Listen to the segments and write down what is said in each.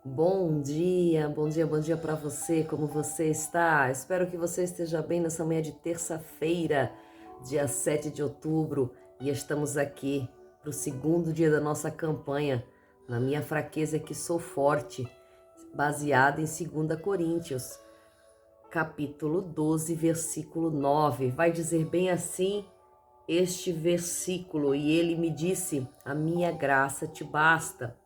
Bom dia, bom dia, bom dia para você. Como você está? Espero que você esteja bem nessa manhã de terça-feira, dia 7 de outubro, e estamos aqui para o segundo dia da nossa campanha. Na minha fraqueza é que sou forte, baseada em 2 Coríntios, capítulo 12, versículo 9. Vai dizer bem assim este versículo: e ele me disse: a minha graça te basta,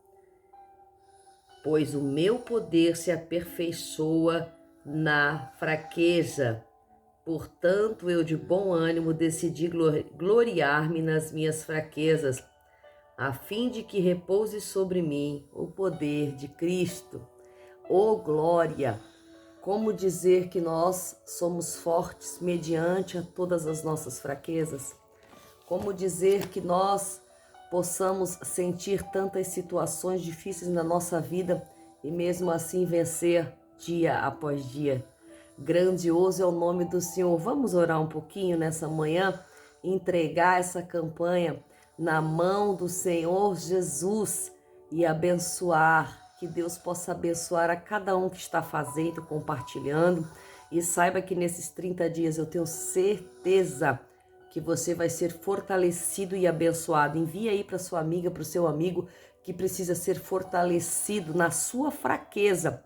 pois o meu poder se aperfeiçoa na fraqueza. Portanto, eu de bom ânimo decidi gloriar-me nas minhas fraquezas, a fim de que repouse sobre mim o poder de Cristo. Oh glória! Como dizer que nós somos fortes mediante a todas as nossas fraquezas? Como dizer que nós possamos sentir tantas situações difíceis na nossa vida e mesmo assim vencer dia após dia? Grandioso é o nome do Senhor. Vamos orar um pouquinho nessa manhã, entregar essa campanha na mão do Senhor Jesus e abençoar. Que Deus possa abençoar a cada um que está fazendo, compartilhando. E saiba que nesses 30 dias eu tenho certeza que você vai ser fortalecido e abençoado. Envie aí para sua amiga, para o seu amigo que precisa ser fortalecido na sua fraqueza,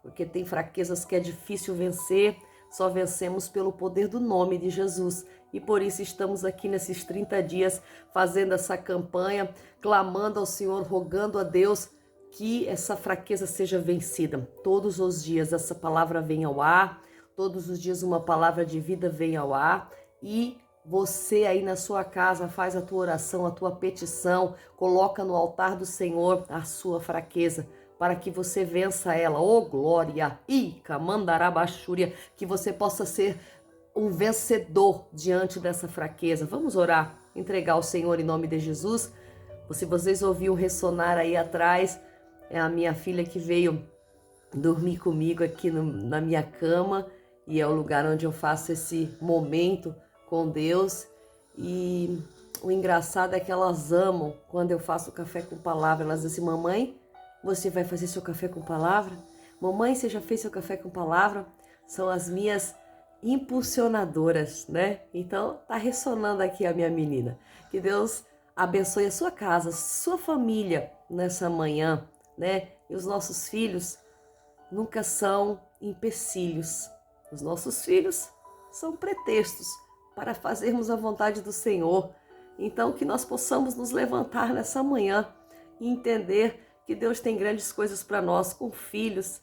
porque tem fraquezas que é difícil vencer, só vencemos pelo poder do nome de Jesus. E por isso estamos aqui nesses 30 dias fazendo essa campanha, clamando ao Senhor, rogando a Deus que essa fraqueza seja vencida. Todos os dias essa palavra vem ao ar, todos os dias uma palavra de vida vem ao ar, e você aí na sua casa faz a tua oração, a tua petição, coloca no altar do Senhor a sua fraqueza, para que você vença ela. Oh glória! Ica mandarabachúria, que você possa ser um vencedor diante dessa fraqueza. Vamos orar, entregar ao Senhor em nome de Jesus. Se vocês ouviram ressonar aí atrás, é a minha filha que veio dormir comigo aqui na minha cama, e é o lugar onde eu faço esse momento com Deus. E o engraçado é que elas amam quando eu faço café com palavra. Elas dizem assim: mamãe, você vai fazer seu café com palavra? Mamãe, você já fez seu café com palavra? São as minhas impulsionadoras, né? Então tá ressonando aqui a minha menina. Que Deus abençoe a sua casa, sua família nessa manhã, né? E os nossos filhos nunca são empecilhos. Os nossos filhos são pretextos para fazermos a vontade do Senhor. Então, que nós possamos nos levantar nessa manhã e entender que Deus tem grandes coisas para nós, com filhos,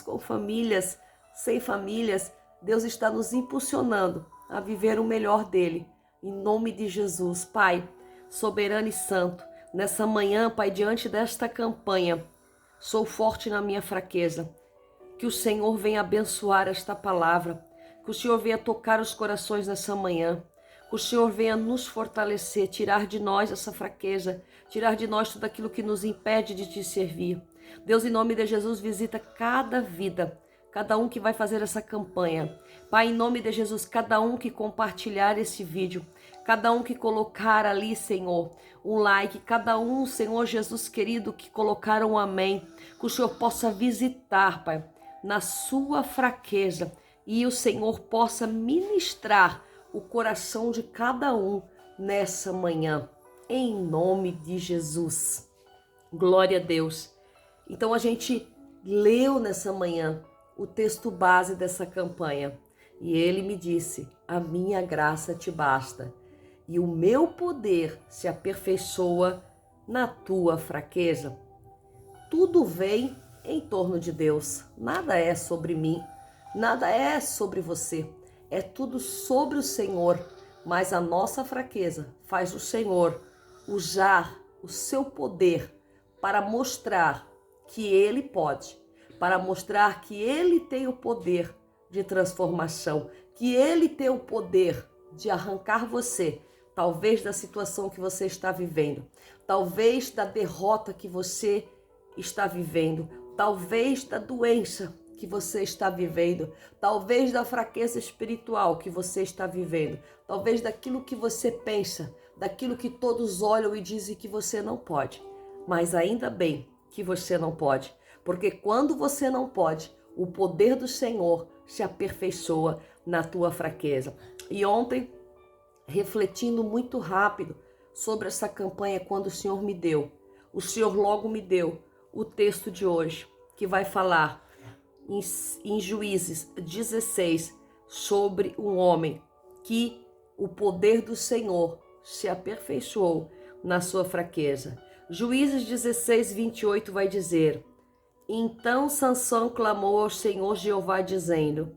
com famílias, sem famílias. Deus está nos impulsionando a viver o melhor dele. Em nome de Jesus, Pai, soberano e santo, nessa manhã, Pai, diante desta campanha, sou forte na minha fraqueza. Que o Senhor venha abençoar esta palavra, que o Senhor venha tocar os corações nessa manhã, que o Senhor venha nos fortalecer, tirar de nós essa fraqueza, tirar de nós tudo aquilo que nos impede de te servir. Deus, em nome de Jesus, visita cada vida, cada um que vai fazer essa campanha. Pai, em nome de Jesus, cada um que compartilhar esse vídeo, cada um que colocar ali, Senhor, um like, cada um, Senhor Jesus querido, que colocar um amém, que o Senhor possa visitar, Pai, na sua fraqueza, e o Senhor possa ministrar o coração de cada um nessa manhã, em nome de Jesus. Glória a Deus. Então a gente leu nessa manhã o texto base dessa campanha, e ele me disse: a minha graça te basta, e o meu poder se aperfeiçoa na tua fraqueza. Tudo vem em torno de Deus. Nada é sobre mim, nada é sobre você. É tudo sobre o Senhor. Mas a nossa fraqueza faz o Senhor usar o seu poder para mostrar que Ele pode, para mostrar que Ele tem o poder de transformação, que Ele tem o poder de arrancar você, talvez da situação que você está vivendo, talvez da derrota que você está vivendo, talvez da doença que você está vivendo, talvez da fraqueza espiritual que você está vivendo, talvez daquilo que você pensa, daquilo que todos olham e dizem que você não pode. Mas ainda bem que você não pode. Porque quando você não pode, o poder do Senhor se aperfeiçoa na tua fraqueza. E ontem, refletindo muito rápido sobre essa campanha, quando o Senhor logo me deu o texto de hoje, que vai falar em Juízes 16, sobre um homem que o poder do Senhor se aperfeiçoou na sua fraqueza. Juízes 16, 28 vai dizer: Então Sansão clamou ao Senhor Jeová, dizendo: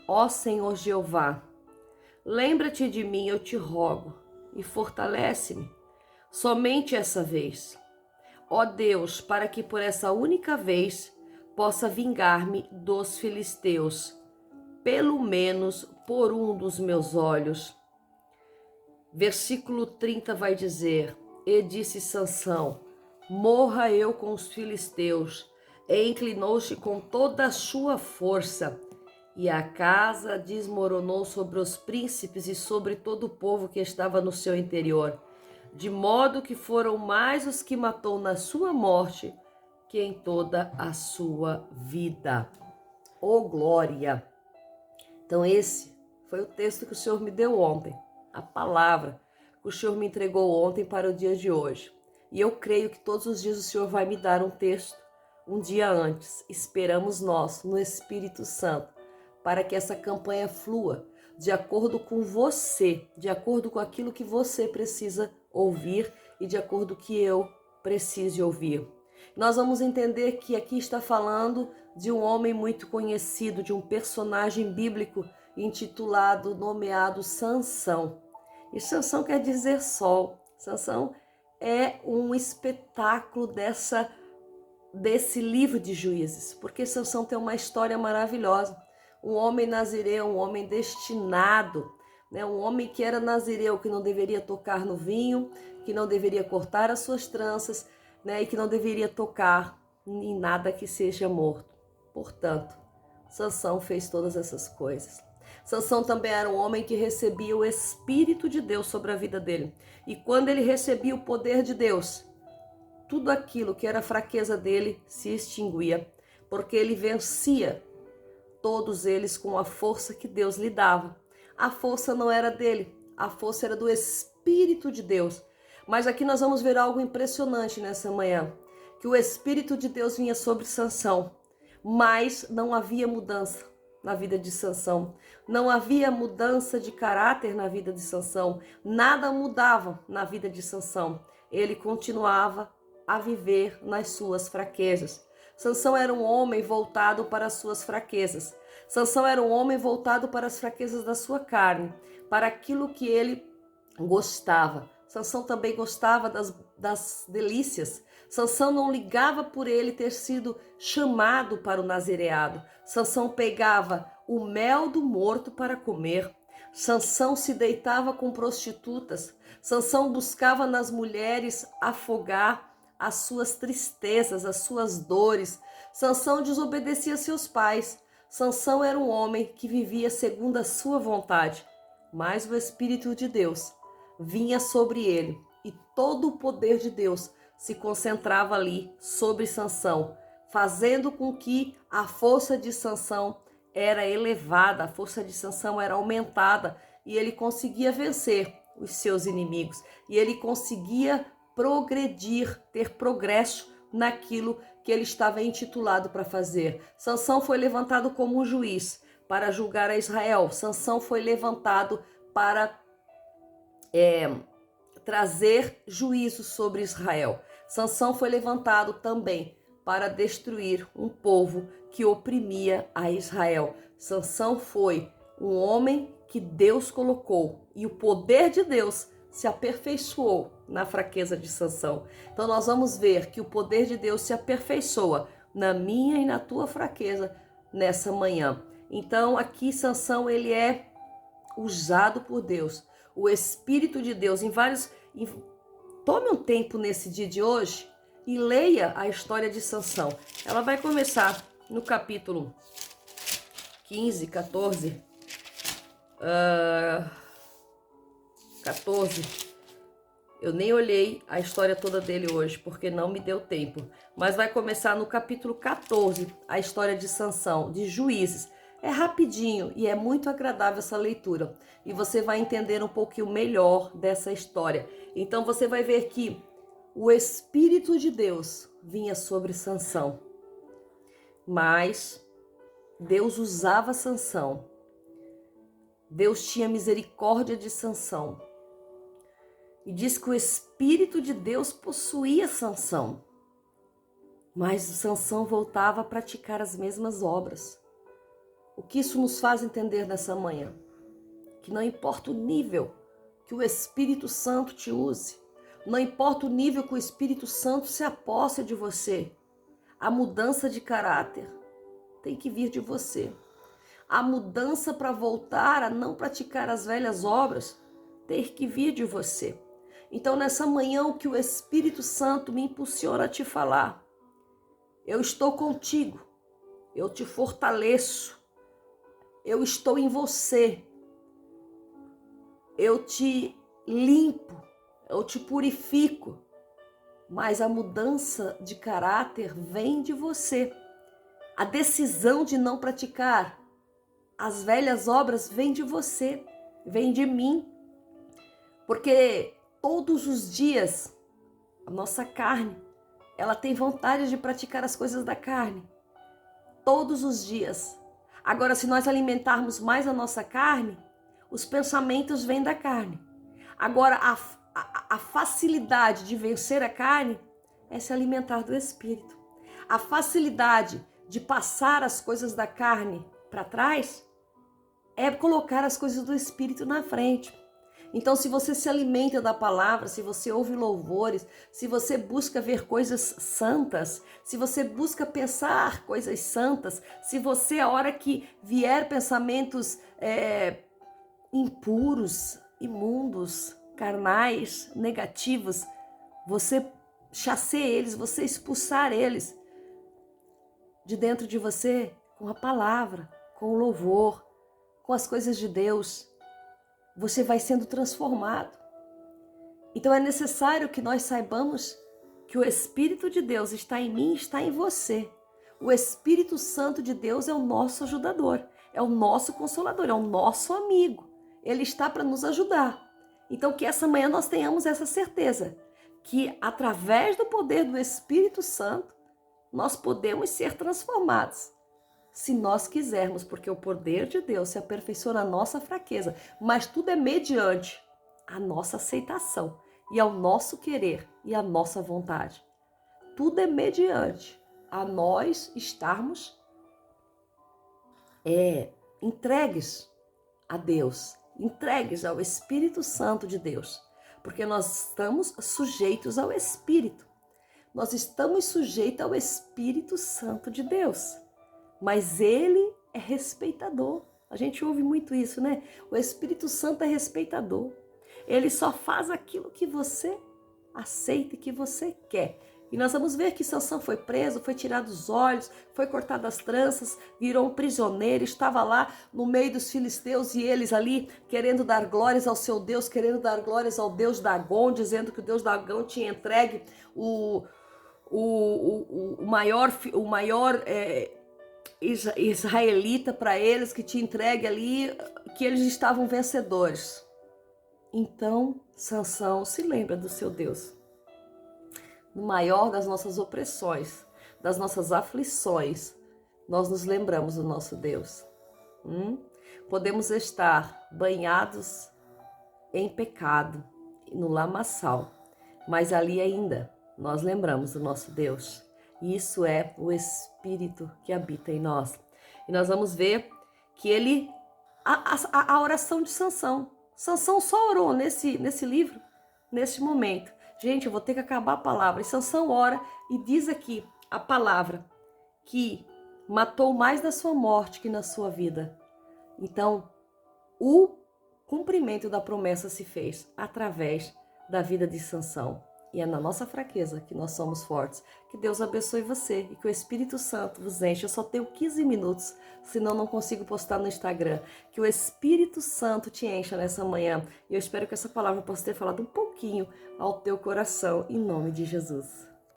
Ó Senhor Jeová, lembra-te de mim, eu te rogo, e fortalece-me, somente essa vez. Ó Deus, para que por essa única vez possa vingar-me dos filisteus, pelo menos por um dos meus olhos. Versículo 30 vai dizer: E disse Sansão: Morra eu com os filisteus. E inclinou-se com toda a sua força, e a casa desmoronou sobre os príncipes e sobre todo o povo que estava no seu interior, de modo que foram mais os que matou na sua morte que em toda a sua vida. Oh, glória! Então esse foi o texto que o Senhor me deu ontem, a palavra que o Senhor me entregou ontem para o dia de hoje. E eu creio que todos os dias o Senhor vai me dar um texto um dia antes. Esperamos nós, no Espírito Santo, para que essa campanha flua de acordo com você, de acordo com aquilo que você precisa ouvir e de acordo com o que eu preciso ouvir. Nós vamos entender que aqui está falando de um homem muito conhecido, de um personagem bíblico intitulado, nomeado Sansão. E Sansão quer dizer sol. Sansão é um espetáculo desse livro de Juízes, porque Sansão tem uma história maravilhosa. Um homem nazireu, um homem destinado, né? Um homem que era nazireu, que não deveria tocar no vinho, que não deveria cortar as suas tranças, né? E que não deveria tocar em nada que seja morto. Portanto, Sansão fez todas essas coisas. Sansão também era um homem que recebia o Espírito de Deus sobre a vida dele. E quando ele recebia o poder de Deus, tudo aquilo que era fraqueza dele se extinguia, porque ele vencia todos eles com a força que Deus lhe dava. A força não era dele, a força era do Espírito de Deus. Mas aqui nós vamos ver algo impressionante nessa manhã, que o Espírito de Deus vinha sobre Sansão, mas não havia mudança na vida de Sansão. Não havia mudança de caráter na vida de Sansão. Nada mudava na vida de Sansão. Ele continuava a viver nas suas fraquezas. Sansão era um homem voltado para as suas fraquezas. Sansão era um homem voltado para as fraquezas da sua carne, para aquilo que ele gostava. Sansão também gostava das delícias. Sansão não ligava por ele ter sido chamado para o nazireado. Sansão pegava o mel do morto para comer. Sansão se deitava com prostitutas. Sansão buscava nas mulheres afogar as suas tristezas, as suas dores. Sansão desobedecia seus pais. Sansão era um homem que vivia segundo a sua vontade, mas o Espírito de Deus vinha sobre ele e todo o poder de Deus se concentrava ali sobre Sansão, fazendo com que a força de Sansão era elevada, a força de Sansão era aumentada e ele conseguia vencer os seus inimigos e ele conseguia progredir, ter progresso naquilo que ele estava intitulado para fazer. Sansão foi levantado como um juiz para julgar a Israel. Sansão foi levantado para trazer juízo sobre Israel. Sansão foi levantado também para destruir um povo que oprimia a Israel. Sansão foi um homem que Deus colocou e o poder de Deus se aperfeiçoou na fraqueza de Sansão. Então nós vamos ver que o poder de Deus se aperfeiçoa na minha e na tua fraqueza nessa manhã. Então aqui Sansão ele é usado por Deus. O Espírito de Deus tome um tempo nesse dia de hoje e leia a história de Sansão. Ela vai começar no capítulo 15, 14. 14. Eu nem olhei a história toda dele hoje, porque não me deu tempo. mas vai começar no capítulo 14, a história de Sansão, de Juízes. É rapidinho e é muito agradável essa leitura. E você vai entender um pouquinho melhor dessa história. Então você vai ver que o Espírito de Deus vinha sobre Sansão. Mas Deus usava Sansão. Deus tinha misericórdia de Sansão. E diz que o Espírito de Deus possuía Sansão. Mas Sansão voltava a praticar as mesmas obras. O que isso nos faz entender nessa manhã? Que não importa o nível que o Espírito Santo te use, não importa o nível que o Espírito Santo se aposse de você, a mudança de caráter tem que vir de você. A mudança para voltar a não praticar as velhas obras tem que vir de você. Então, nessa manhã, o que o Espírito Santo me impulsiona a te falar: eu estou contigo, eu te fortaleço, eu estou em você, eu te limpo, eu te purifico, mas a mudança de caráter vem de você. A decisão de não praticar as velhas obras vem de você, vem de mim, porque todos os dias a nossa carne, ela tem vontade de praticar as coisas da carne, todos os dias. Agora, se nós alimentarmos mais a nossa carne, os pensamentos vêm da carne. Agora, a facilidade de vencer a carne é se alimentar do Espírito. A facilidade de passar as coisas da carne para trás é colocar as coisas do Espírito na frente. Então, se você se alimenta da palavra, se você ouve louvores, se você busca ver coisas santas, se você busca pensar coisas santas, se você, a hora que vier pensamentos impuros, imundos, carnais, negativos, você chassear eles, você expulsar eles de dentro de você com a palavra, com o louvor, com as coisas de Deus, você vai sendo transformado. Então é necessário que nós saibamos que o Espírito de Deus está em mim, está em você. O Espírito Santo de Deus é o nosso ajudador, é o nosso consolador, é o nosso amigo. Ele está para nos ajudar. Então que essa manhã nós tenhamos essa certeza, que através do poder do Espírito Santo, nós podemos ser transformados. Se nós quisermos, porque o poder de Deus se aperfeiçoa na nossa fraqueza, mas tudo é mediante a nossa aceitação e ao nosso querer e à nossa vontade. Tudo é mediante a nós estarmos entregues a Deus, entregues ao Espírito Santo de Deus, porque nós estamos sujeitos ao Espírito. Nós estamos sujeitos ao Espírito Santo de Deus. Mas ele é respeitador. A gente ouve muito isso, né? O Espírito Santo é respeitador. Ele só faz aquilo que você aceita e que você quer. E nós vamos ver que Sansão foi preso, foi tirado os olhos, foi cortado as tranças, virou um prisioneiro, estava lá no meio dos filisteus e eles ali querendo dar glórias ao seu Deus, querendo dar glórias ao Deus Dagon, dizendo que o Deus Dagon tinha entregue o maior israelita para eles, que tinha entregue ali, que eles estavam vencedores. Então Sansão se lembra do seu Deus. No maior das nossas opressões, das nossas aflições, nós nos lembramos do nosso Deus. Podemos estar banhados em pecado, no lamaçal, mas ali ainda nós lembramos do nosso Deus. E isso é o Espírito que habita em nós. E nós vamos ver que ele, a oração de Sansão. Sansão só orou nesse livro, nesse momento. Gente, eu vou ter que acabar a palavra. E Sansão ora e diz aqui a palavra que matou mais na sua morte que na sua vida. Então, o cumprimento da promessa se fez através da vida de Sansão. E é na nossa fraqueza que nós somos fortes. Que Deus abençoe você e que o Espírito Santo vos enche. Eu só tenho 15 minutos, senão não consigo postar no Instagram. Que o Espírito Santo te encha nessa manhã. E eu espero que essa palavra possa ter falado um pouquinho ao teu coração, em nome de Jesus.